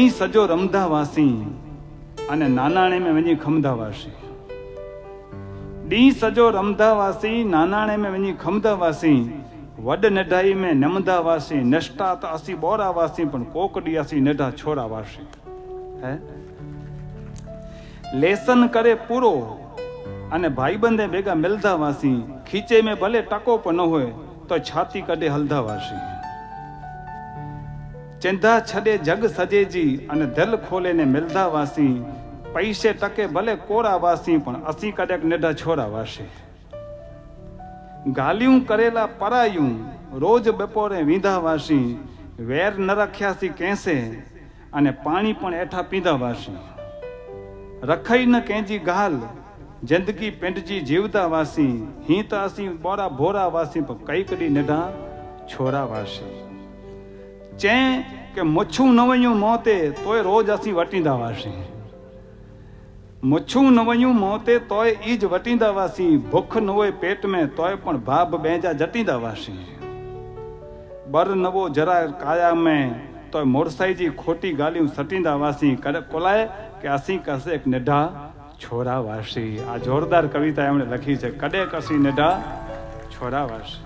D સજો રમધા વાસી અને નાનાણે में वञी खमदा वासी डी सजो रमदा वासी नानाणे में वञी खमदा वासी वड नढाई में नमदा वासी नष्टा त असी बोरा वासी पण कोकड़ी असी नढा छोरा वासी है लेसन करे पूरो અને ભાઈબંધે ભેગા મિલધા વાસી ખીચે में ભલે ટકો પણ ન હોય તો છાતી કડે હલધા વાસી ચિંતા છડે જગ સજેજી અને દિલ ખોલે ને મિલધા વાસી પૈસે ટકે ભલે કોરા વાસી પણ અસી કડેક નેઢા છોરા વાસી ગાલિયું કરેલા પરાયું રોજ બપોરે વીંધા વાસી વેર ન રખ્યાસી કેસે અને પાણી પણ એઠા પીધા વાસી રખાઈ ન કેંજી ગાલ जिंदगी पिंडजी जीवता वासी ही तो असी बोरा भोरा वासी पर कई कड़ी नढा छोरा वासी चे के मुछू न वयूं मोते तोय रोज असी वटींदा वासी मुछू न वयूं मोते तोय ईज वटींदा वासी भूख न होय पेट में तोय पण भाभ बेजा जटींदा वासी बर नवो जरा काया में तोय मोरसाई जी खोटी गालियों सटींदा वासी करे कोलाए के असी कसे एक नढा छोरा वासी आ जोरदार कविता एमणे लखी छे कदे कसी नढा छोरा वासी।